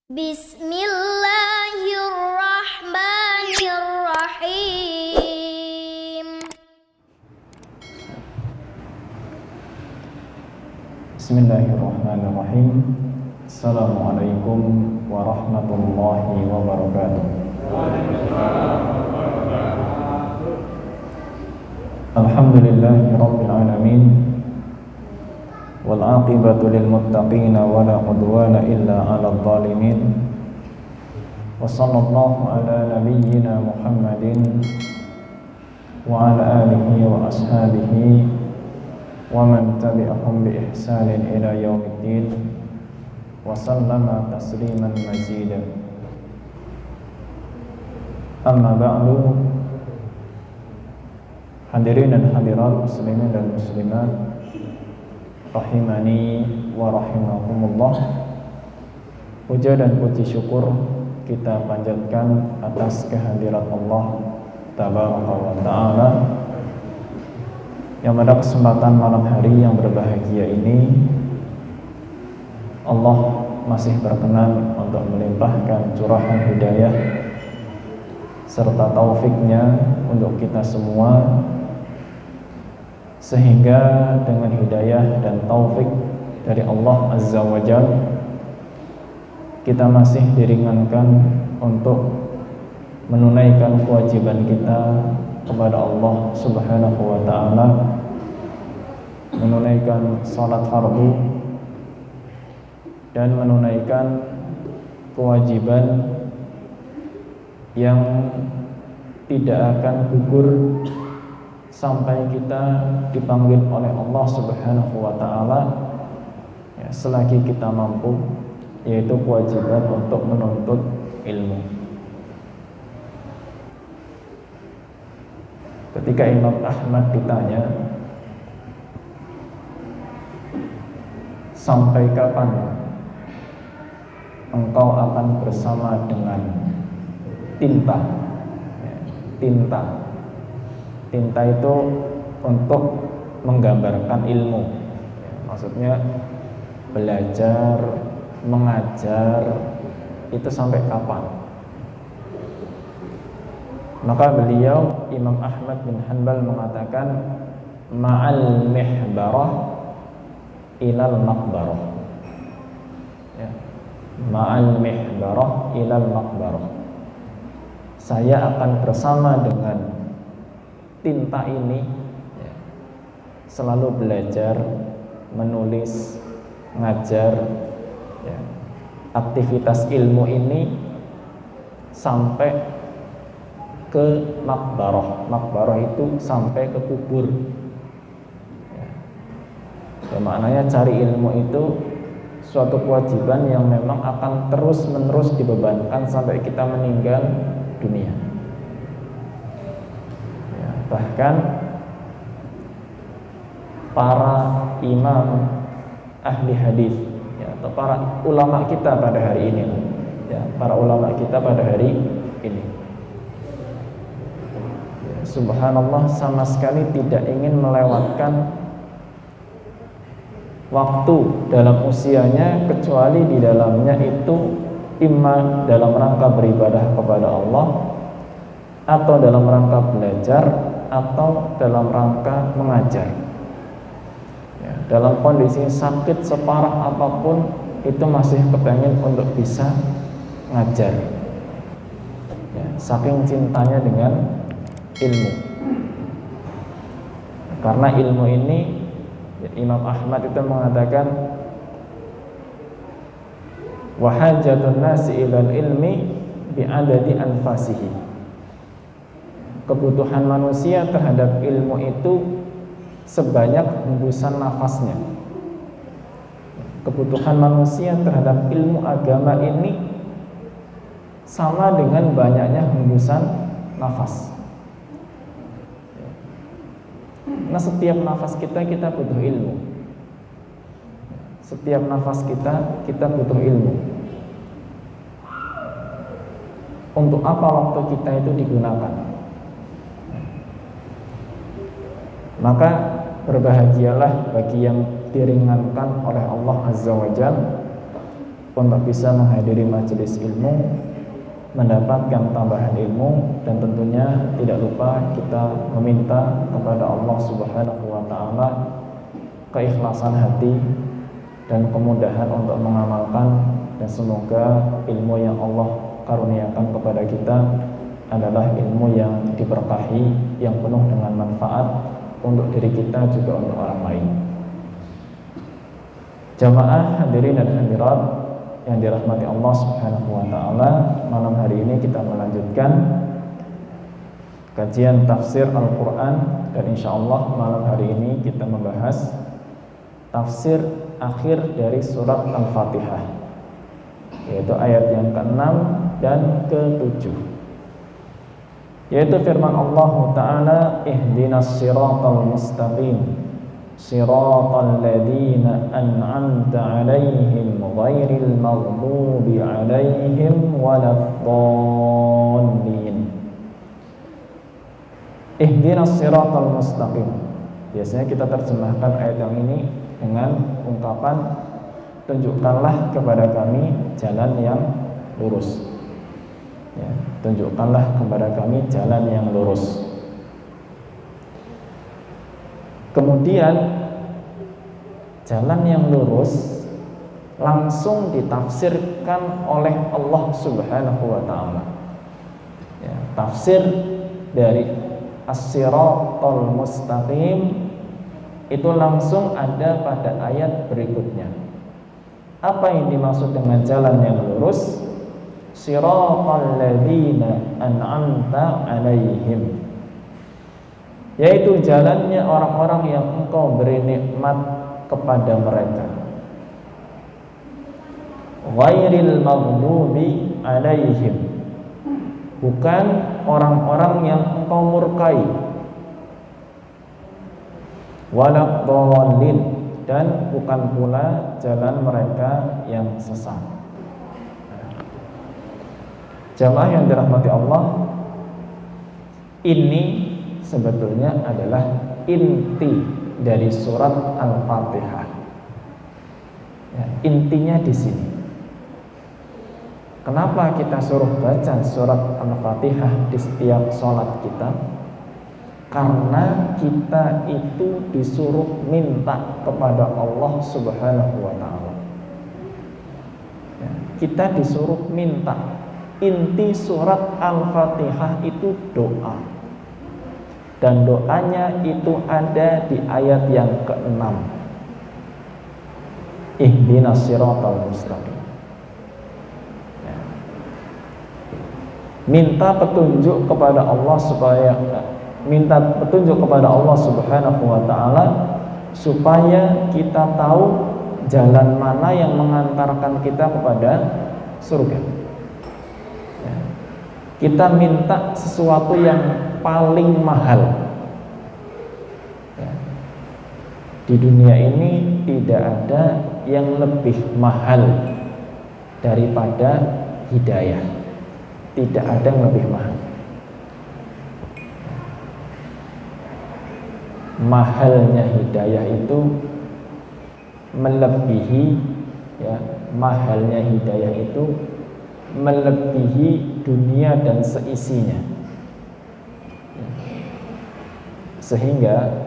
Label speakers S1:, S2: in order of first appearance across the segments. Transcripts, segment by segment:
S1: Bismillahirrahmanirrahim.
S2: Bismillahirrahmanirrahim. Assalamualaikum warahmatullahi wabarakatuh. Alhamdulillahi rabbil alamin. Wal aqibatu lil muttaqin wa la udwana illa 'alal zalimin. Wa sallallahu ala nabiyyina Muhammadin wa ala alihi wa ashabihi wa man tabi'ahum bi ihsanin ila yaumiddin wa sallama tasliman mazida. Amma ba'du. Hadirin dan hadirat muslimin dan muslimat rahimani wa rahimakumullah. Puja dan puji syukur kita panjatkan atas kehadirat Allah tabaraka wa ta'ala, yang pada kesempatan malam hari yang berbahagia ini Allah masih berkenan untuk melimpahkan curahan hidayah serta taufiknya untuk kita semua, sehingga dengan hidayah dan taufik dari Allah Azza wa Jalla kita masih diringankan untuk menunaikan kewajiban kita kepada Allah Subhanahu wa ta'ala, menunaikan salat fardu dan menunaikan kewajiban yang tidak akan gugur sampai kita dipanggil oleh Allah Subhanahu wa ta'ala, ya, selagi kita mampu, yaitu kewajiban untuk menuntut ilmu. Ketika Imam Ahmad ditanya, sampai kapan engkau akan bersama dengan tinta? Tinta itu untuk menggambarkan ilmu, maksudnya belajar, mengajar, itu sampai kapan? Maka beliau Imam Ahmad bin Hanbal mengatakan ma'al mihbarah ilal maqbarah, ya. Ma'al mihbarah ilal maqbarah, saya akan bersama dengan tinta ini, ya, selalu belajar, menulis, ngajar, ya, aktivitas ilmu ini sampai ke makbarah. Makbarah itu sampai ke kubur, ya. Ya, maknanya cari ilmu itu suatu kewajiban yang memang akan terus menerus dibebankan sampai kita meninggal dunia. Bahkan para imam ahli hadis, ya, atau para ulama kita pada hari ini, ya, para ulama kita pada hari ini, ya, subhanallah, sama sekali tidak ingin melewatkan waktu dalam usianya kecuali di dalamnya itu imma dalam rangka beribadah kepada Allah, atau dalam rangka belajar, atau dalam rangka mengajar, ya, dalam kondisi sakit separah apapun itu masih kepengen untuk bisa ngajar, ya, saking cintanya dengan ilmu. Karena ilmu ini, ya, Imam Ahmad itu mengatakan wa hajatun nasi ilal ilmi bi'adadi anfasihi, kebutuhan manusia terhadap ilmu itu sebanyak hembusan nafasnya. Kebutuhan manusia terhadap ilmu agama ini sama dengan banyaknya hembusan nafas. Nah, setiap nafas kita butuh ilmu. Setiap nafas kita butuh ilmu. Untuk apa waktu kita itu digunakan? Maka berbahagialah bagi yang diringankan oleh Allah Azza wa Jalla untuk bisa menghadiri majelis ilmu, mendapatkan tambahan ilmu, dan tentunya tidak lupa kita meminta kepada Allah Subhanahu wa taala keikhlasan hati dan kemudahan untuk mengamalkan, dan semoga ilmu yang Allah karuniakan kepada kita adalah ilmu yang diberkahi, yang penuh dengan manfaat untuk diri kita juga untuk orang lain. Jamaah hadirin dan hadirat yang dirahmati Allah Subhanahu wa taala, malam hari ini kita melanjutkan kajian tafsir Al-Qur'an, dan insyaallah malam hari ini kita membahas tafsir akhir dari surat Al-Fatihah, yaitu ayat yang ke-6 dan ke-7, yaitu firman Allah Ta'ala, ihdinas siratal mustaqim siratal ladzina an'amta 'alaihim ghairil maghdubi 'alaihim waladdallin. Ihdinas siratal mustaqim, biasanya kita terjemahkan ayat yang ini dengan ungkapan tunjukkanlah kepada kami jalan yang lurus, ya, tunjukkanlah kepada kami jalan yang lurus. Kemudian jalan yang lurus langsung ditafsirkan oleh Allah Subhanahu wa taala. Ya, tafsir dari as-siratal mustaqim itu langsung ada pada ayat berikutnya. Apa yang dimaksud dengan jalan yang lurus? Siratal ladzina an'amta 'alaihim, yaitu jalannya orang-orang yang Engkau beri nikmat kepada mereka. Ghairil maghdubi 'alaihim, bukan orang-orang yang Engkau murkai. Waladdallin, dan bukan pula jalan mereka yang sesat. Jamaah yang dirahmati Allah, ini sebetulnya adalah inti dari surat Al-Fatihah. Ya, intinya di sini. Kenapa kita suruh baca surat Al-Fatihah di setiap sholat kita? Karena kita itu disuruh minta kepada Allah Subhanahu wa ta'ala. Ya, kita disuruh minta. Inti surat Al-Fatihah itu doa, dan doanya itu ada di ayat yang ke-6, ihdinas siratal mustaqim. Ya. Minta petunjuk kepada Allah Subhanahu wa taala supaya kita tahu jalan mana yang mengantarkan kita kepada surga. Ya. Kita minta sesuatu yang paling mahal. Ya. Di dunia ini tidak ada yang lebih mahal daripada hidayah. Tidak ada yang lebih mahal. Mahalnya hidayah itu melebihi, ya, mahalnya hidayah itu melebihi dunia dan seisinya. Sehingga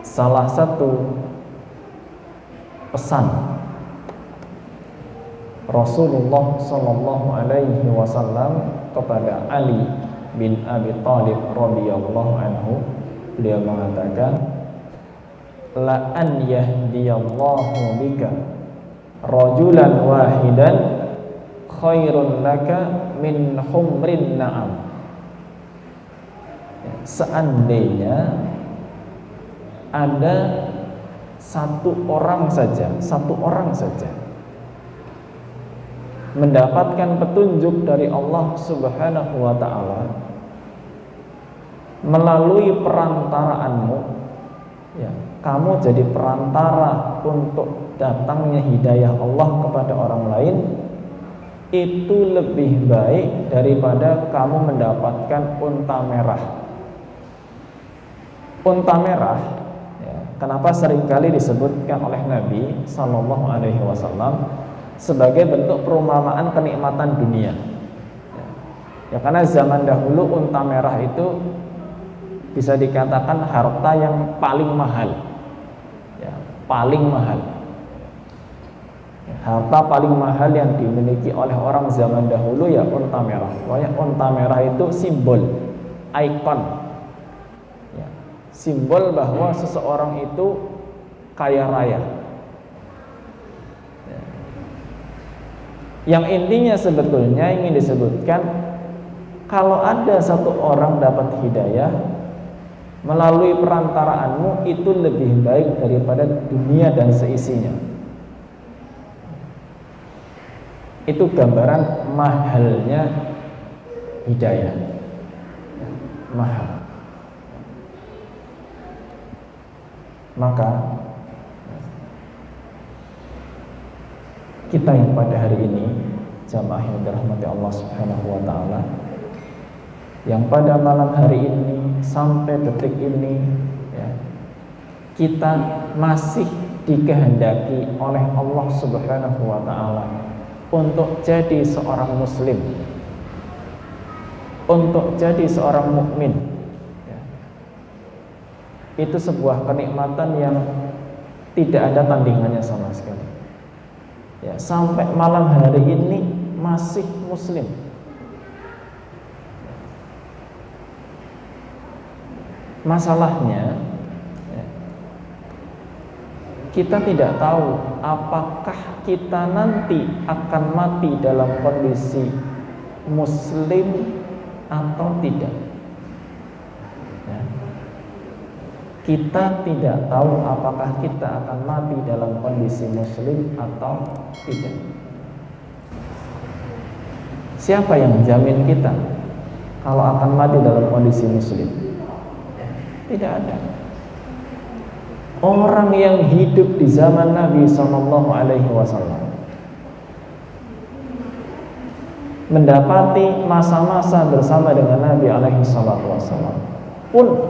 S2: salah satu pesan Rasulullah sallallahu alaihi wasallam kepada Ali bin Abi Thalib radhiyallahu anhu, beliau mengatakan, la an yahdiyallahu bika rajulan wahidan khairun laka min humrin na'am. Seandainya ada satu orang saja mendapatkan petunjuk dari Allah Subhanahu wa ta'ala melalui perantaraanmu, ya, kamu jadi perantara untuk datangnya hidayah Allah kepada orang lain, itu lebih baik daripada kamu mendapatkan unta merah. Unta merah, ya, kenapa seringkali disebutkan oleh Nabi Sallallahu Alaihi Wasallam sebagai bentuk perumpamaan kenikmatan dunia. Ya, karena zaman dahulu unta merah itu bisa dikatakan harta yang paling mahal, ya, paling mahal. Harta paling mahal yang dimiliki oleh orang zaman dahulu ya unta merah. Pokoknya unta merah itu simbol, ikon, ya, simbol bahwa seseorang itu kaya raya. Ya. Yang intinya sebetulnya ingin disebutkan, kalau ada satu orang dapat hidayah melalui perantaraanmu, itu lebih baik daripada dunia dan seisinya. Itu gambaran mahalnya hidayah, mahal. Maka kita yang pada hari ini, jamaah yang dirahmati Allah Subhanahu wa taala, yang pada malam hari ini sampai detik ini, ya, kita masih dikehendaki oleh Allah Subhanahu wa taala untuk jadi seorang muslim, untuk jadi seorang mukmin. Ya. Itu sebuah kenikmatan yang tidak ada tandingannya sama sekali. Ya, sampai malam hari ini masih muslim. Masalahnya, ya, kita tidak tahu apakah kita nanti akan mati dalam kondisi muslim atau tidak. Ya. Kita tidak tahu apakah kita akan mati dalam kondisi muslim atau tidak. Siapa yang menjamin kita kalau akan mati dalam kondisi muslim? Tidak ada. Orang yang hidup di zaman Nabi Sallallahu Alaihi Wasallam mendapati masa-masa bersama dengan Nabi Alaihi Wasallam pun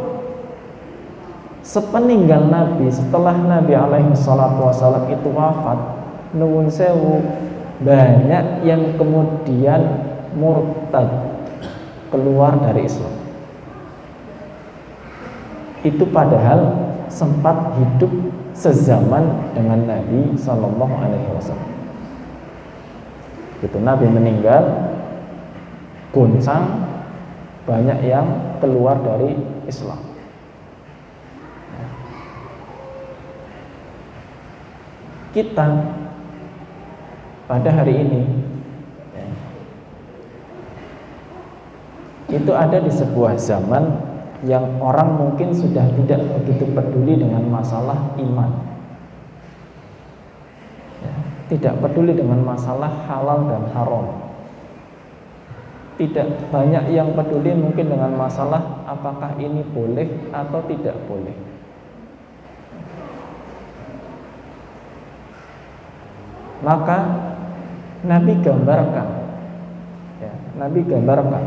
S2: sepeninggal Nabi, setelah Nabi Alaihi Wasallam itu wafat, nuwun sewu, banyak yang kemudian murtad, keluar dari Islam. Itu padahal sempat hidup sezaman dengan Nabi Sallallahu Alaihi Wasallam. Itu Nabi meninggal, goncang, banyak yang keluar dari Islam. Kita pada hari ini, ya, itu ada di sebuah zaman yang orang mungkin sudah tidak begitu peduli dengan masalah iman, ya, tidak peduli dengan masalah halal dan haram, tidak banyak yang peduli mungkin dengan masalah apakah ini boleh atau tidak boleh. Maka Nabi gambarkan, ya, Nabi gambarkan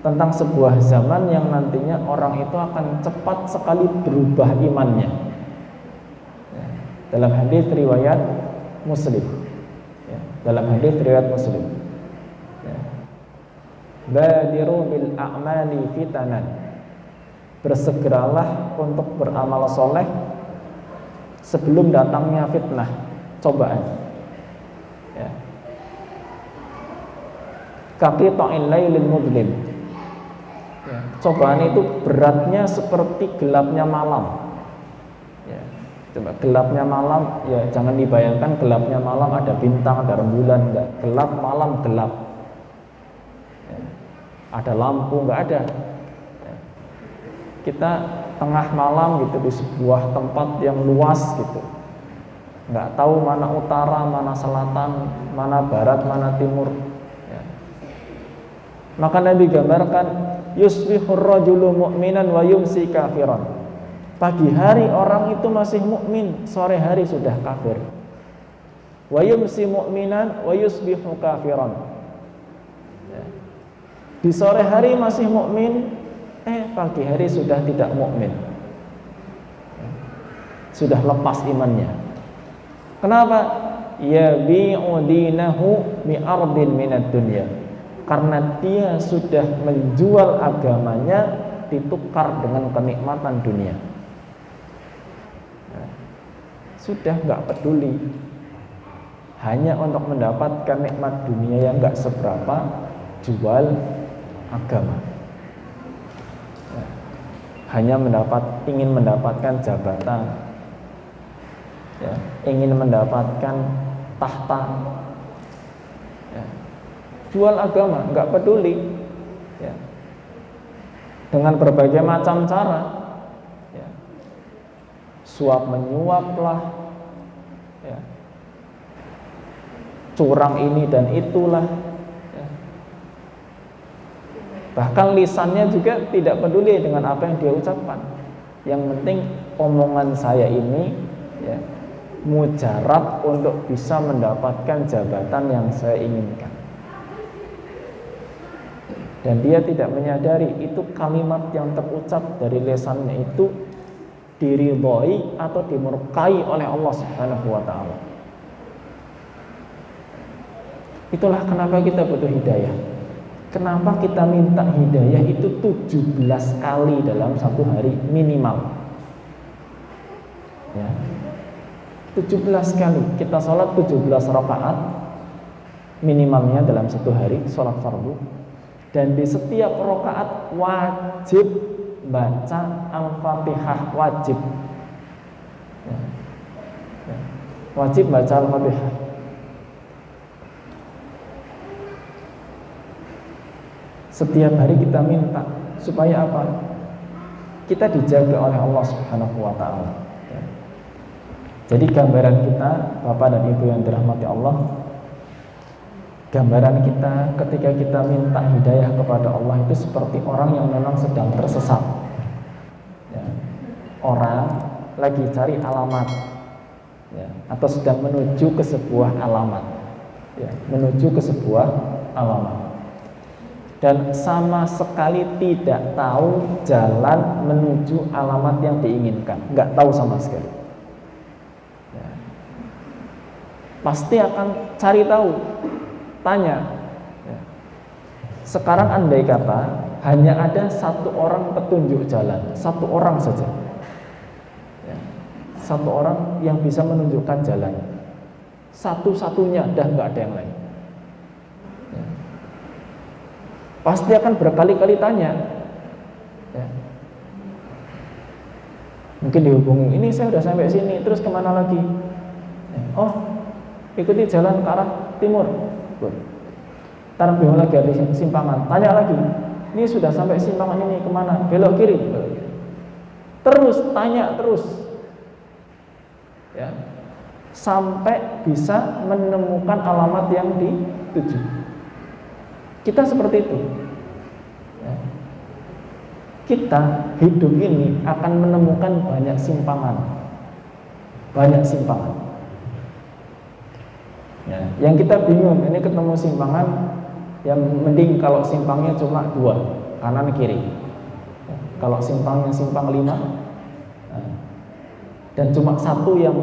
S2: tentang sebuah zaman yang nantinya orang itu akan cepat sekali berubah imannya. Ya, dalam hadis riwayat Muslim, ya, dalam hadis riwayat Muslim, ya, badiru bil a'mali fitanan, bersegeralah untuk beramal soleh sebelum datangnya fitnah, cobaan. Ya. Kaqita'il lailil mudlim. Ya, cobaan itu beratnya seperti gelapnya malam. Ya, coba gelapnya malam, ya jangan dibayangkan gelapnya malam ada bintang, ada rembulan, enggak. Gelap malam gelap. Ya, ada lampu, enggak ada. Ya, kita tengah malam gitu di sebuah tempat yang luas gitu, enggak tahu mana utara, mana selatan, mana barat, mana timur. Ya. Maka Nabi gambarkan, yusbihur rajulu mu'minan wa yumsi kafiran. Pagi hari orang itu masih mukmin, sore hari sudah kafir. Wa yumsi mu'minan wa yusbihu kafiran. Ya. Di sore hari masih mukmin, pagi hari sudah tidak mukmin. Ya. sudah lepas imannya. Kenapa? Yabi'u dinahu bi'ardin minad dunya. Karena dia sudah menjual agamanya ditukar dengan kenikmatan dunia. Sudah nggak peduli, hanya untuk mendapatkan nikmat dunia yang nggak seberapa, jual agama. Hanya ingin mendapatkan jabatan, ya, ingin mendapatkan tahta, ya. Jual agama, nggak peduli, ya. Dengan berbagai macam cara, ya. Suap menyuap lah, ya. Curang ini dan itulah, ya. Bahkan lisannya juga tidak peduli dengan apa yang dia ucapkan. Yang penting omongan saya ini, ya, mujarab untuk bisa mendapatkan jabatan yang saya inginkan. Dan dia tidak menyadari itu kalimat yang terucap dari lisannya itu diridhoi atau dimurkai oleh Allah Subhanahu wa taala. Itulah kenapa kita butuh hidayah. Kenapa kita minta hidayah itu 17 kali dalam satu hari minimal. Ya. 17 kali. Kita sholat 17 rakaat minimalnya dalam satu hari, sholat fardu. Dan di setiap rakaat wajib baca Al-Fatihah, wajib. Ya. Ya. Wajib baca Al-Fatihah. Setiap hari kita minta supaya apa? Kita dijaga oleh Allah Subhanahu wa taala. Ya. Jadi gambaran kita, Bapak dan Ibu yang dirahmati Allah, gambaran kita ketika kita minta hidayah kepada Allah itu seperti orang yang memang sedang tersesat, ya. Orang lagi cari alamat, ya, atau sedang menuju ke sebuah alamat, ya, menuju ke sebuah alamat, dan sama sekali tidak tahu jalan menuju alamat yang diinginkan, nggak tahu sama sekali, ya. Pasti akan cari tahu, tanya, ya. Sekarang andai kata hanya ada satu orang petunjuk jalan, satu orang saja, ya. Satu orang yang bisa menunjukkan jalan, satu-satunya, dah nggak ada yang lain, ya. Pasti akan berkali-kali tanya, ya. Mungkin dihubungi, ini saya udah sampai sini, terus kemana lagi? Ya. Oh, ikuti jalan ke arah timur. Ntar belum lagi ada simpangan, tanya lagi, ini sudah sampai simpangan ini kemana? Belok kiri. Terus tanya terus, ya, sampai bisa menemukan alamat yang dituju. Kita seperti itu, ya. Kita hidup ini akan menemukan banyak simpangan, ya. Yang kita bingung, ini ketemu simpangan, yang mending kalau simpangnya cuma 2, kanan kiri, ya. Kalau simpangnya simpang 5, nah, dan cuma 1 yang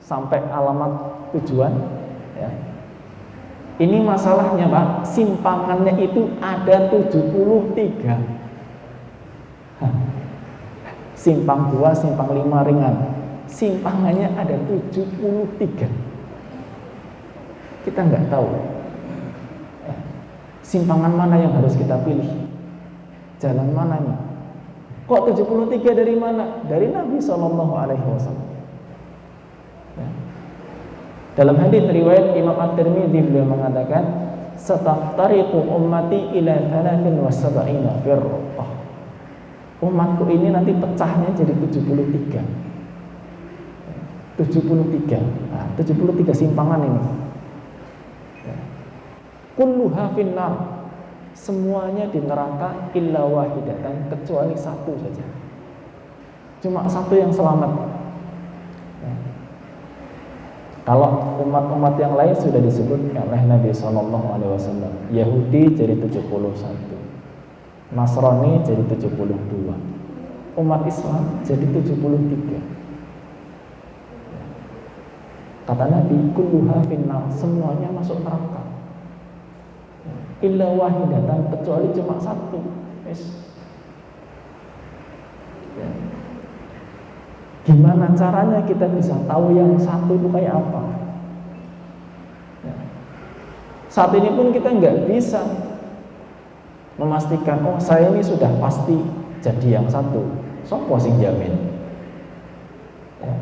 S2: sampai alamat tujuan, ya. Ini masalahnya, Pak, simpangannya itu ada 73. Simpang 2, simpang 5 ringan, simpangannya ada 73. Kita nggak tahu simpangan mana yang harus kita pilih, jalan mana nih. Kok 73 dari mana? Dari Nabi SAW, ya. Dalam hadis riwayat Imam At-Tirmidzi, beliau mengatakan, "Sataftariqu ummati ila 73 firqah." Umatku ini nanti pecahnya jadi 73. 73. Nah, 73 simpangan ini. Kulluha finnar, semuanya di neraka illa wahidatan, kecuali 1 saja. Cuma 1 yang selamat. Ya. Kalau umat-umat yang lain sudah disebut oleh Nabi SAW. Yahudi jadi 71, Nasrani jadi 72, umat Islam jadi 73. Kata Nabi, kulluha finnar, semuanya masuk neraka. Illa wahidatan, kecuali cuma satu. Ya. Gimana caranya kita bisa tahu yang satu itu kayak apa? Ya. Saat ini pun kita nggak bisa memastikan, oh saya ini sudah pasti jadi yang satu. Sopo sing jamin? Ya.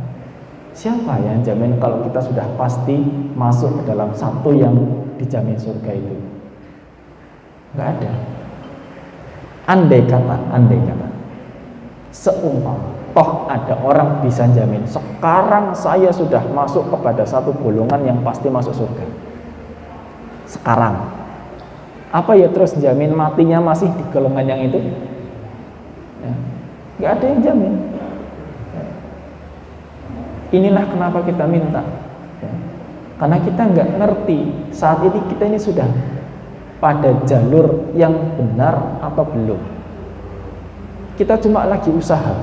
S2: Siapa yang jamin kalau kita sudah pasti masuk ke dalam satu yang dijamin surga itu? Nggak ada. Andai kata, seumpama toh ada orang bisa jamin sekarang saya sudah masuk kepada satu golongan yang pasti masuk surga. Sekarang, apa ya terus jamin matinya masih di golongan yang itu? Ya. Nggak ada yang jamin. Inilah kenapa kita minta, ya. Karena kita nggak ngerti saat ini kita ini sudah pada jalur yang benar atau belum. Kita cuma lagi usaha,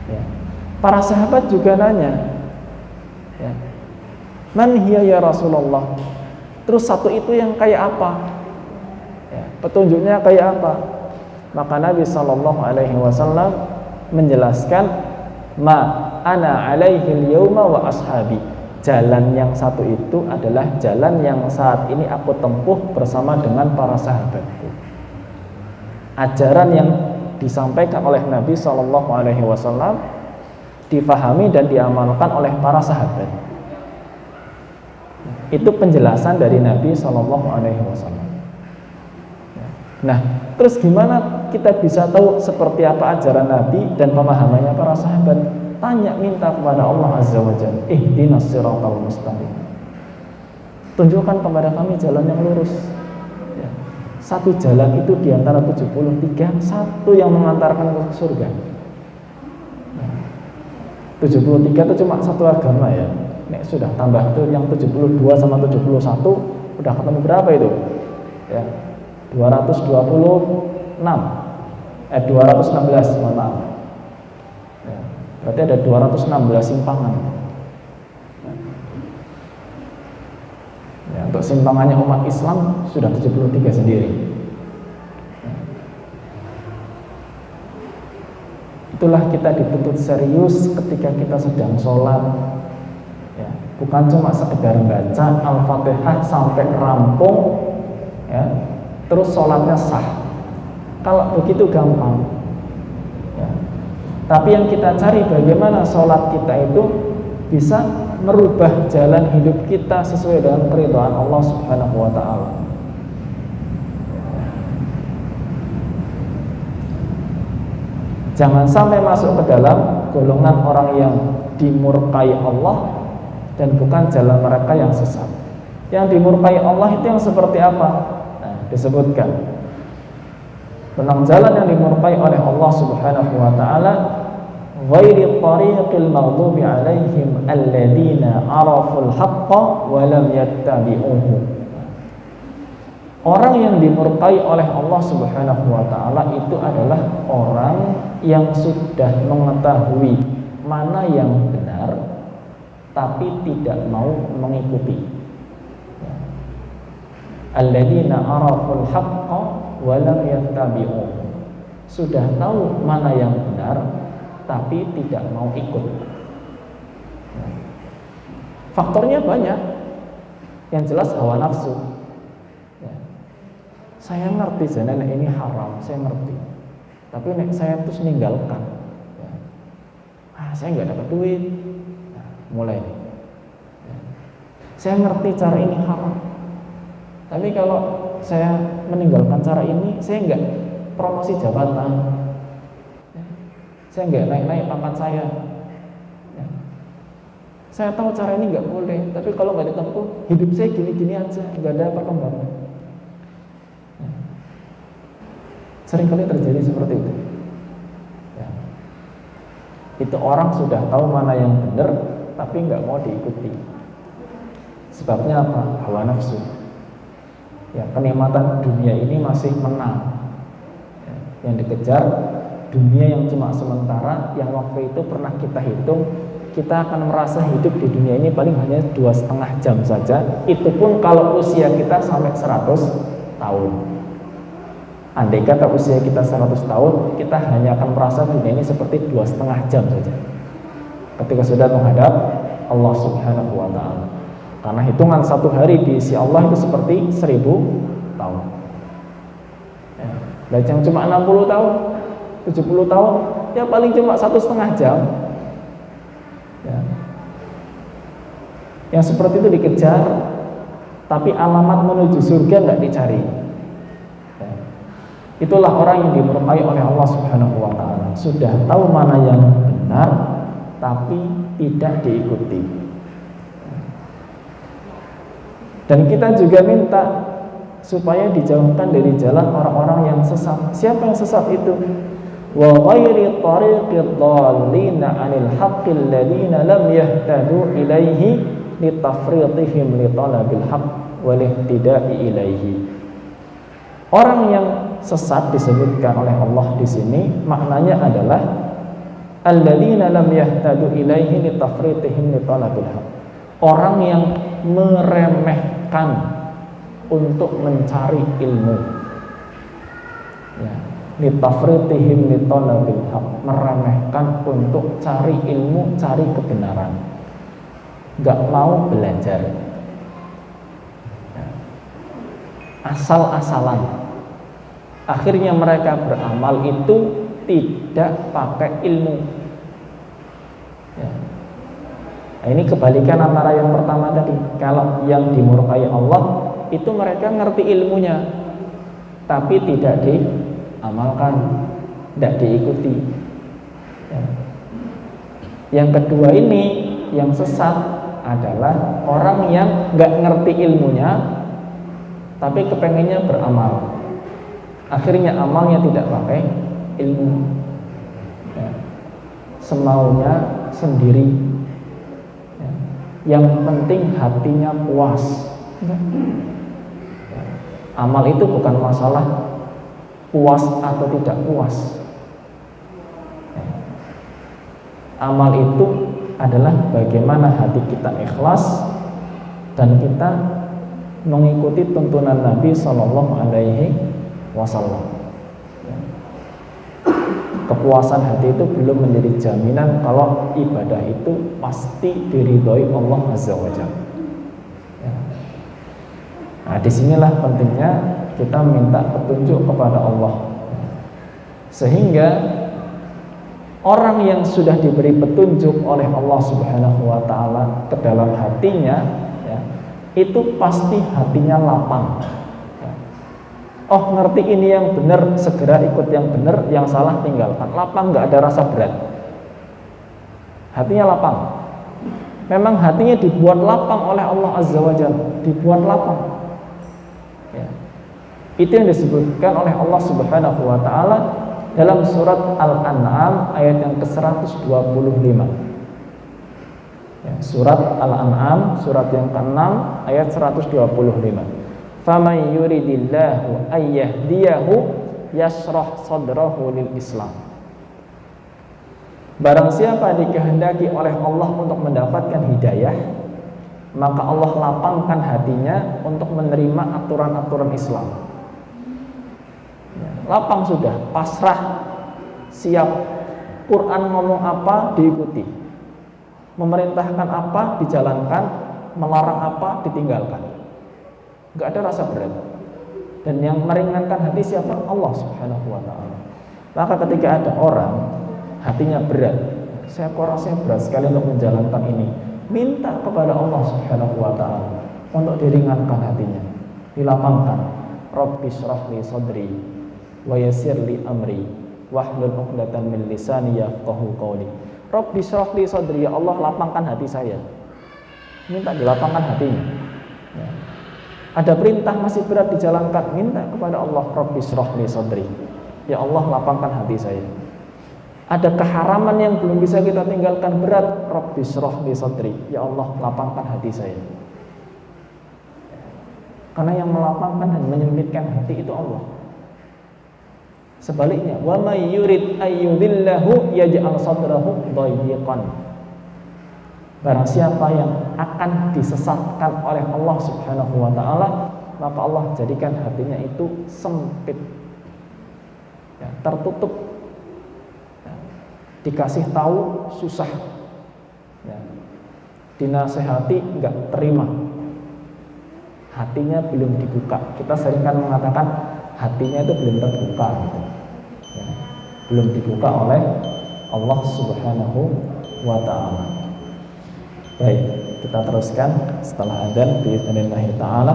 S2: ya. Para sahabat juga nanya, ya, man hiya ya Rasulullah, terus satu itu yang kayak apa, ya, petunjuknya kayak apa? Maka Nabi SAW menjelaskan, ma ana alaihi yauma wa ashabi, jalan yang satu itu adalah jalan yang saat ini aku tempuh bersama dengan para sahabatku. Ajaran yang disampaikan oleh Nabi SAW difahami dan diamalkan oleh para sahabat. Itu penjelasan dari Nabi SAW. Nah, terus gimana kita bisa tahu seperti apa ajaran Nabi dan pemahamannya para sahabat? Tanya, minta kepada Allah Azza wa Jalla, ihdinas siratal mustaqim, tunjukkan kepada kami jalan yang lurus, ya. Satu jalan itu diantara 73, satu yang mengantarkan ke surga. 73 itu cuma satu agama, ya. Nek sudah tambah itu yang 72 sama 71 udah ketemu berapa itu? Ya. 216, 216, mohon maaf. Ya, berarti ada 216 simpangan. Ya, untuk simpangannya umat Islam sudah 73 sendiri. Ya. Itulah kita dituntut serius ketika kita sedang sholat. Ya, bukan cuma sekedar baca Al-Fatihah sampai rampung, ya. Terus sholatnya sah. Kalau begitu gampang, ya. Tapi yang kita cari bagaimana sholat kita itu bisa merubah jalan hidup kita sesuai dengan keridhaan Allah Subhanahu wa Ta'ala. Jangan sampai masuk ke dalam golongan orang yang dimurkai Allah dan bukan jalan mereka yang sesat. Yang dimurkai Allah itu yang seperti apa? Disebutkan tentang jalan yang dimurkai oleh Allah Subhanahu wa Ta'ala, ghairi tariqil maghdubi alaihim alladziina araful haqqa wa lam yattabi'uhu. Orang yang dimurkai oleh Allah Subhanahu wa Ta'ala itu adalah orang yang sudah mengetahui mana yang benar tapi tidak mau mengikuti. Alladzina araful haqqa wa lam yattabi'uhu. Sudah tahu mana yang benar tapi tidak mau ikut. Faktornya banyak. Yang jelas hawa nafsu. Ya. Saya ngerti zina ini haram, saya ngerti. Tapi nek saya terus ninggalkan, ya. Saya nggak dapat duit. Nah, mulai nih. Ya. Saya ngerti cara ini haram. Tapi kalau saya meninggalkan cara ini, saya nggak promosi jabatan, ya. Saya nggak naik-naik pangkat saya. Ya. Saya tahu cara ini nggak boleh, tapi kalau nggak ditempuh, hidup saya gini-gini aja, nggak ada perkembangan. Ya. Seringkali terjadi seperti itu. Ya. Itu orang sudah tahu mana yang benar, tapi nggak mau diikuti. Sebabnya apa? Hawa nafsu. Ya, kenikmatan dunia ini masih menang. Ya, yang dikejar dunia yang cuma sementara, yang waktu itu pernah kita hitung kita akan merasa hidup di dunia ini paling hanya 2,5 jam saja. Itu pun kalau usia kita sampai 100 tahun. Andai kata usia kita 100 tahun, kita hanya akan merasa dunia ini seperti 2,5 jam saja ketika sudah menghadap Allah Subhanahu wa ta'ala. Karena hitungan satu hari di sisi Allah itu seperti 1000 tahun. Dan yang cuma 60 tahun, 70 tahun, ya paling cuma 1,5 jam. Ya. Yang seperti itu dikejar, tapi alamat menuju surga nggak dicari. Ya. Itulah orang yang dimurkai oleh Allah Subhanahu wa ta'ala. Sudah tahu mana yang benar, tapi tidak diikuti. Dan kita juga minta supaya dijauhkan dari jalan orang-orang yang sesat. Siapa yang sesat itu? Wa ghairi tariqid dhallina 'anil haqqil ladina lam yahtadu ilaihi litafridihim li talabil haqq wal ihtida'i ilaihi. Orang yang sesat disebutkan oleh Allah di sini maknanya adalah alladzina lam yahtadu ilaihi litafridihim li talabil haqq. Orang yang meremehkan untuk mencari ilmu, ya, litafridihim li talabil haqq, meremehkan untuk cari ilmu, cari kebenaran, nggak mau belajar, ya, asal-asalan. Akhirnya mereka beramal itu tidak pakai ilmu, ya. Nah, ini kebalikan antara yang pertama tadi. Kalau yang dimurkai Allah itu mereka ngerti ilmunya tapi tidak diamalkan, tidak diikuti, ya. Yang kedua ini, yang sesat adalah orang yang nggak ngerti ilmunya tapi kepengennya beramal. Akhirnya amalnya tidak pakai ilmu, ya. Semaunya sendiri, ya. Yang penting hatinya puas. Amal itu bukan masalah puas atau tidak puas. Amal itu adalah bagaimana hati kita ikhlas dan kita mengikuti tuntunan Nabi Shallallahu Alaihi Wasallam. Kepuasan hati itu belum menjadi jaminan kalau ibadah itu pasti diridhoi Allah Azza wa Jalla. Nah, disinilah pentingnya kita minta petunjuk kepada Allah, sehingga orang yang sudah diberi petunjuk oleh Allah Subhanahu wa ta'ala ke dalam hatinya, ya, itu pasti hatinya lapang, ya. Oh, ngerti ini yang benar, segera ikut yang benar, yang salah tinggalkan. Lapang, nggak ada rasa berat, hatinya lapang. Memang hatinya dibuat lapang oleh Allah Azza wa Jalla, dibuat lapang. Itu yang disebutkan oleh Allah Subhanahu wa ta'ala dalam surat Al-An'am ayat yang ke-125. Ya, surat Al-An'am surat yang ke-6 ayat 125. Faman yuridillahu ayyahdiyahu yashrah sadrahu lil Islam. Barang siapa dikehendaki oleh Allah untuk mendapatkan hidayah, maka Allah lapangkan hatinya untuk menerima aturan-aturan Islam. Lapang sudah, pasrah, siap. Quran ngomong apa diikuti, memerintahkan apa dijalankan, melarang apa ditinggalkan. Gak ada rasa berat. Dan yang meringankan hati siapa? Allah Subhanahu wa ta'ala. Maka ketika ada orang hatinya berat, saya kok rasanya berat sekali untuk menjalankan ini, minta kepada Allah Subhanahu wa ta'ala untuk diringankan hatinya, dilapangkan. Rabbi shrah li sadri wa yassir li amri wahlul 'uqdatam min lisani yafqahu qawli. Rabbi shrah li sadri, ya Allah lapangkan hati saya. Minta dilapangkan hatinya, ya. Ada perintah masih berat dijalankan, minta kepada Allah, Rabbi shrah li sadri, ya Allah lapangkan hati saya. Ada keharaman yang belum bisa kita tinggalkan berat, Rabbi shrah li sadri, ya Allah lapangkan hati saya. Karena yang melapangkan dan menyempitkan hati itu Allah. Sebaliknya, wa may yurid ayyudillahu yaj'al sadrahu dhayiqan. Barang siapa yang akan disesatkan oleh Allah Subhanahu wa taala, maka Allah jadikan hatinya itu sempit, ya, tertutup, ya, dikasih tahu susah, ya, dinasehati nggak terima, hatinya belum dibuka. Kita sering kan mengatakan hatinya itu belum terbuka, gitu, ya, belum dibuka oleh Allah Subhanahu wa taala. Baik, kita teruskan setelah adzan biiznillah taala.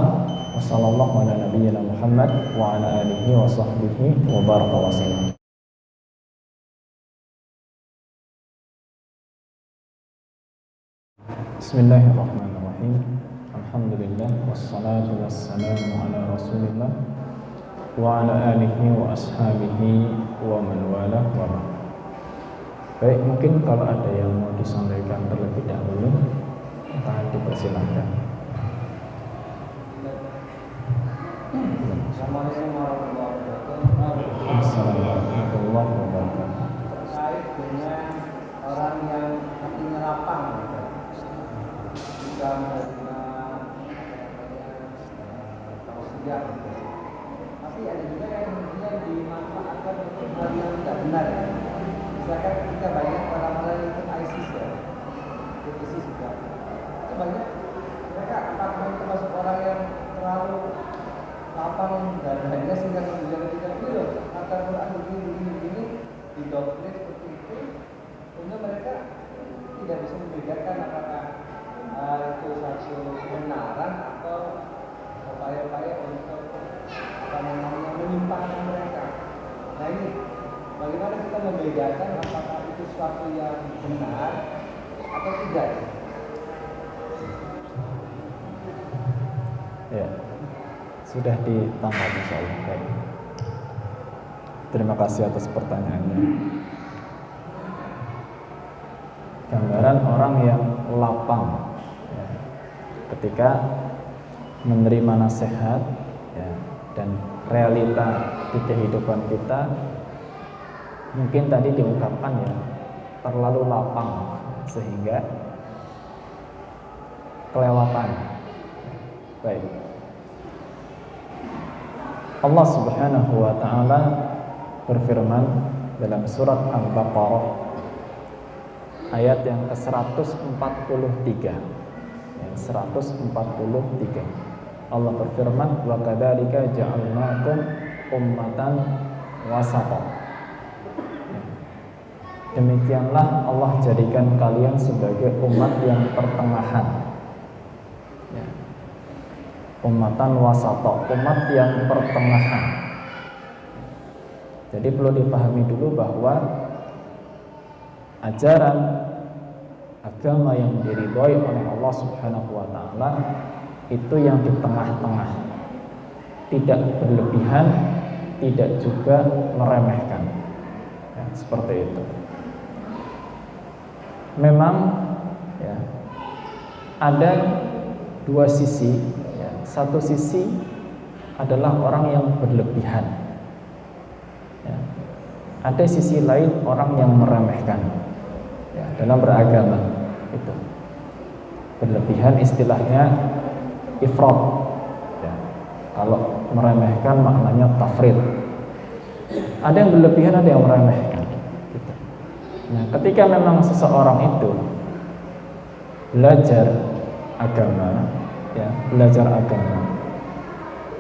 S2: Wassallallahu ala nabiyyina Muhammad wa ala alihi wa sahbihi wa baraka wasallam. Bismillahirrahmanirrahim. Alhamdulillah wassalatu wassalamu ala Rasulillah wa ala alihi wa ashabihi wa man wala wa ba'd. Baik, mungkin kalau ada yang mau disampaikan terlebih dahulu, akan dipersilakan.
S1: Assalamualaikum warahmatullahi wabarakatuh. Terkait dengan orang yang hatinya lapang, jika menerima tausiah, tapi ada juga yang kemudian dimanfaatkan untuk hal yang tidak benar. Misalkan kita banyak orang-orang yang ikut ISIS, ya, ikut ISIS juga. Itu banyak mereka apakah termasuk orang yang terlalu lapang dan hanya sehingga kemudian kita bilang kata Quran begini didoktrin seperti itu, sehingga mereka tidak bisa membedakan apakah itu satu kebenaran atau upaya-upaya untuk menyimpangkan mereka. Nah ini bagaimana kita membedakan apakah itu sesuatu yang benar atau tidak?
S2: Ya, sudah ditangkap insyaallah. Baik. Terima kasih atas pertanyaannya. Gambaran orang yang lapang, ya, ketika menerima nasihat, ya, dan realita di kehidupan kita mungkin tadi diungkapkan, ya, terlalu lapang sehingga kelewatan. Baik. Allah Subhanahu wa taala berfirman dalam surat Al-Baqarah ayat yang ke-143. Ya, 143. Allah berfirman, "Wa kadzalika ja'alnakum ummatan wasata." Demikianlah Allah jadikan kalian sebagai umat yang pertengahan. Ya. Ummatan wasata, umat yang pertengahan. Jadi perlu dipahami dulu bahwa ajaran agama yang diridhoi oleh Allah Subhanahu wa taala itu yang di tengah-tengah. Tidak berlebihan, tidak juga meremehkan. Ya, seperti itu. Memang, ya, ada dua sisi, ya. Satu sisi adalah orang yang berlebihan, ya. Ada sisi lain orang yang meremehkan, ya, dalam beragama itu. Berlebihan istilahnya ifrat, ya. Kalau meremehkan maknanya tafrid. Ada yang berlebihan, ada yang meremehkan. Nah, ketika memang seseorang itu belajar agama, ya, belajar agama,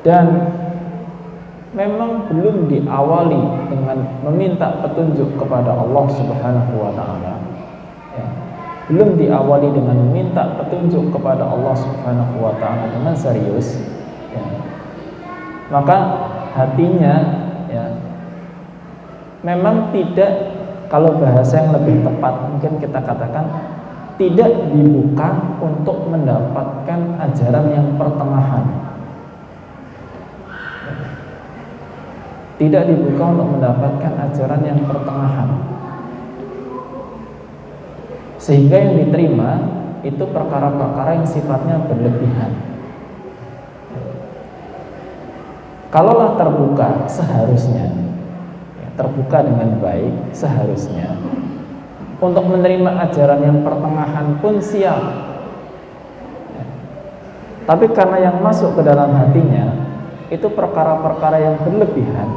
S2: dan memang belum diawali dengan meminta petunjuk kepada Allah Subhanahu wa taala, ya, belum diawali dengan meminta petunjuk kepada Allah Subhanahu wa taala dengan serius, ya, maka hatinya, ya, memang tidak, kalau bahasa yang lebih tepat mungkin kita katakan tidak dibuka untuk mendapatkan ajaran yang pertengahan. Tidak dibuka untuk mendapatkan ajaran yang pertengahan. Sehingga yang diterima itu perkara-perkara yang sifatnya berlebihan. Kalaulah terbuka seharusnya, terbuka dengan baik seharusnya, untuk menerima ajaran yang pertengahan pun siap. Ya. Tapi karena yang masuk ke dalam hatinya itu perkara-perkara yang berlebihan,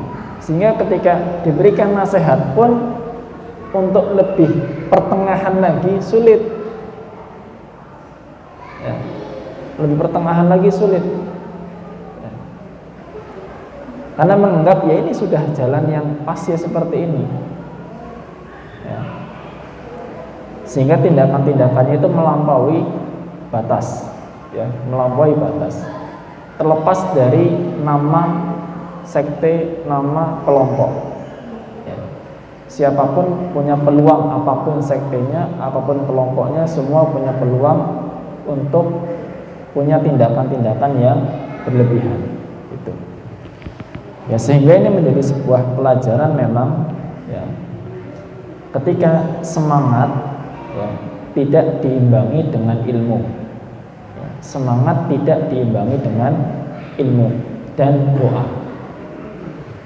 S2: sehingga ketika diberikan nasihat pun untuk lebih pertengahan lagi sulit. Ya. Lebih pertengahan lagi sulit. Ya. Karena menganggap ya ini sudah jalan yang pas ya seperti ini. Ya. Sehingga tindakan-tindakannya itu melampaui batas, ya, melampaui batas. Terlepas dari nama sekte, nama kelompok. Ya. Siapapun punya peluang, apapun sektenya, apapun kelompoknya, semua punya peluang untuk punya tindakan-tindakan yang berlebihan. Itu. Ya, sehingga ini menjadi sebuah pelajaran memang, ya, ketika semangat, ya, tidak diimbangi dengan ilmu, ya, semangat tidak diimbangi dengan ilmu dan doa,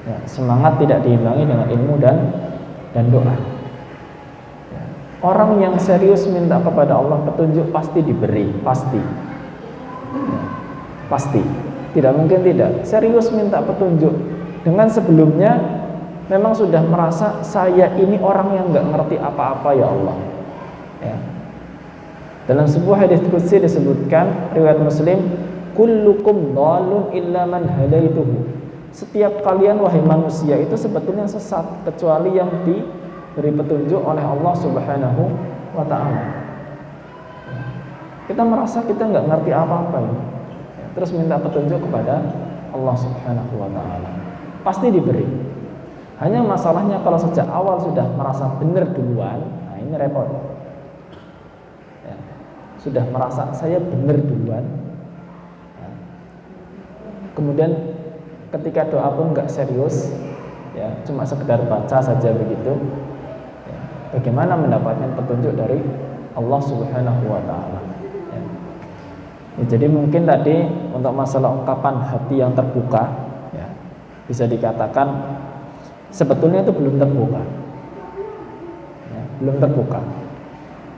S2: ya, semangat tidak diimbangi dengan ilmu dan doa, ya. Orang yang serius minta kepada Allah petunjuk pasti diberi, pasti, ya, pasti, tidak mungkin tidak. Serius minta petunjuk dengan sebelumnya memang sudah merasa saya ini orang yang nggak ngerti apa-apa ya Allah. Ya. Dalam sebuah hadis qudsi disebutkan riwayat Muslim, kullukum dhalun illa man hadaituhu. Setiap kalian wahai manusia itu sebetulnya sesat kecuali yang diberi petunjuk oleh Allah Subhanahu wa taala. Kita merasa kita nggak ngerti apa-apa ya. Terus minta petunjuk kepada Allah Subhanahu wa taala. Pasti diberi. Hanya masalahnya kalau sejak awal sudah merasa benar duluan, nah ini repot. Ya, sudah merasa saya benar duluan, ya. Kemudian ketika doa pun nggak serius, ya, cuma sekedar baca saja begitu, ya. Bagaimana mendapatkan petunjuk dari Allah Subhanahu wa taala, ya. Ya, jadi mungkin tadi untuk masalah ungkapan hati yang terbuka, ya, bisa dikatakan sebetulnya itu belum terbuka, ya, belum terbuka,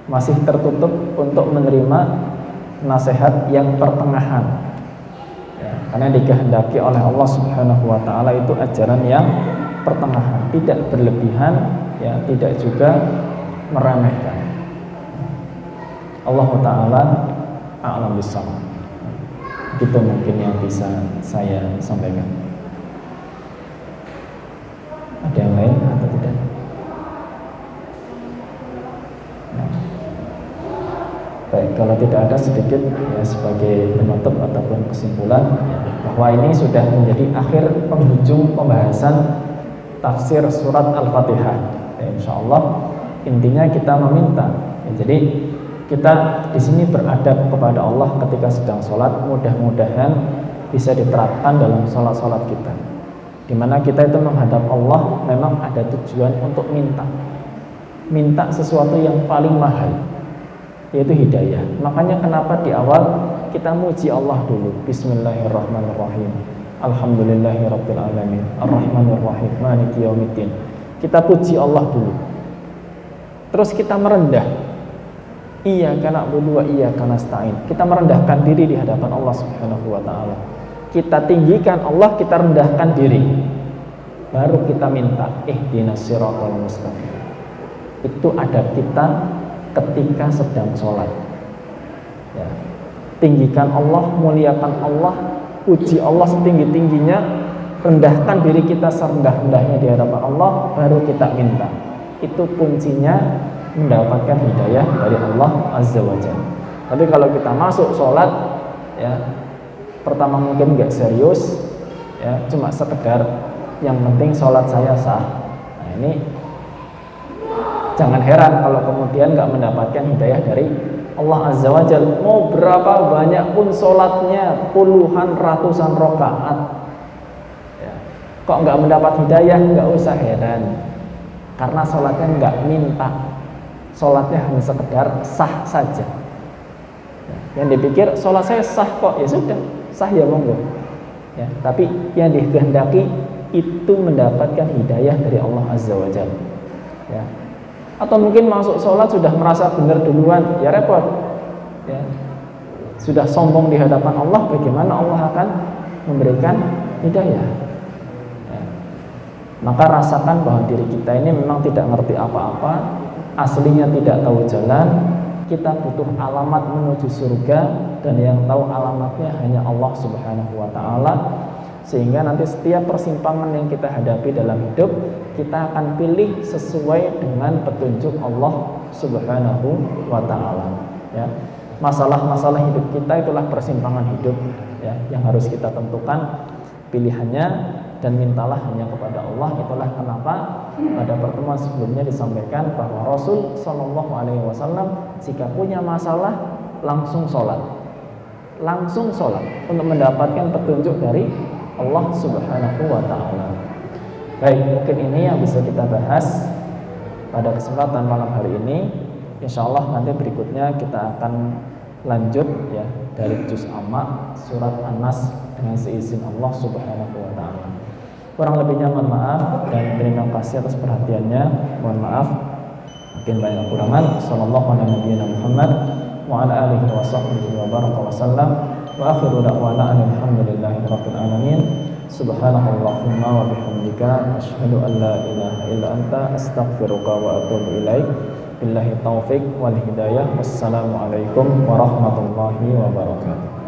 S2: masih tertutup untuk menerima nasihat yang pertengahan, ya, karena dikehendaki oleh Allah Subhanahu wa taala itu ajaran yang pertengahan, tidak berlebihan, ya, tidak juga meremehkan. Allah taala a'lam bishawab. Itu mungkin yang bisa saya sampaikan. Ada yang lain atau tidak? Nah. Baik, kalau tidak ada sedikit ya sebagai penutup ataupun kesimpulan, ya, bahwa ini sudah menjadi akhir penghujung pembahasan tafsir surat Al-Fatihah. Ya, insya Allah intinya kita meminta. Ya, jadi kita di sini beradab kepada Allah ketika sedang sholat. Mudah-mudahan bisa diterapkan dalam sholat-sholat kita, di mana kita itu menghadap Allah memang ada tujuan untuk minta sesuatu yang paling mahal, yaitu hidayah. Makanya kenapa di awal kita muji Allah dulu, Bismillahirrahmanirrahim, Alhamdulillahirabbil alamin, Arrahmanirrahim, Maliki yaumiddin. Kita puji Allah dulu, terus kita merendah, Iyyaka na'budu wa iyyaka nasta'in. Kita merendahkan diri di hadapan Allah Subhanahu wa taala. Kita tinggikan Allah, kita rendahkan diri. Baru kita minta ihdinas siratal mustaqim. Itu adab kita ketika sedang sholat, ya. Tinggikan Allah, muliakan Allah, puji Allah setinggi-tingginya, rendahkan diri kita serendah-rendahnya di hadapan Allah, baru kita minta. Itu kuncinya mendapatkan hidayah dari Allah Azza wa Jalla. Tapi kalau kita masuk sholat, ya, pertama mungkin nggak serius, ya, cuma sekedar yang penting sholat saya sah. Nah ini jangan heran kalau kemudian nggak mendapatkan hidayah dari Allah Azza wa Jalla. Mau berapa banyak pun sholatnya, puluhan ratusan rakaat, ya, kok nggak mendapat hidayah, nggak usah heran, karena sholatnya nggak minta, sholatnya hanya sekedar sah saja. Yang dipikir sholat saya sah kok, ya sudah sah ya monggo, ya. Tapi yang dikehendaki itu mendapatkan hidayah dari Allah Azza wa Jalla, ya. Atau mungkin masuk sholat sudah merasa benar duluan, ya repot. Ya. Sudah sombong di hadapan Allah, bagaimana Allah akan memberikan hidayah? Ya. Maka rasakan bahwa diri kita ini memang tidak ngerti apa-apa, aslinya tidak tahu jalan. Kita butuh alamat menuju surga, dan yang tahu alamatnya hanya Allah Subhanahu wa ta'ala. Sehingga nanti setiap persimpangan yang kita hadapi dalam hidup, kita akan pilih sesuai dengan petunjuk Allah Subhanahu wa ta'ala. Ya. Masalah-masalah hidup kita itulah persimpangan hidup, ya, yang harus kita tentukan pilihannya, dan mintalah hanya kepada Allah. Itulah kenapa pada pertemuan sebelumnya disampaikan bahwa Rasul Shallallahu Alaihi Wasallam jika punya masalah langsung sholat untuk mendapatkan petunjuk dari Allah Subhanahu wa ta'ala. Baik, mungkin ini yang bisa kita bahas pada kesempatan malam hari ini. Insya Allah nanti berikutnya kita akan lanjut ya dari juz amma surat An-Nas dengan seizin Allah Subhanahu wa ta'ala. Kurang lebihnya mohon maaf, dan terima kasih atas perhatiannya. Mohon maaf mungkin banyak kekurangan. Sallallahu alaihi Muhammad wa ala alihi wa sahbihi wa baraka wa sallam. Wa akhiru da'wana alhamdulillahi rabbil alamin. Subhanakallahumma wa bihamdika asyhadu an la ilaha illa anta astaghfiruka wa atubu ilaik. Billahi taufik wal hidayah. Wassalamualaikum warahmatullahi wabarakatuh.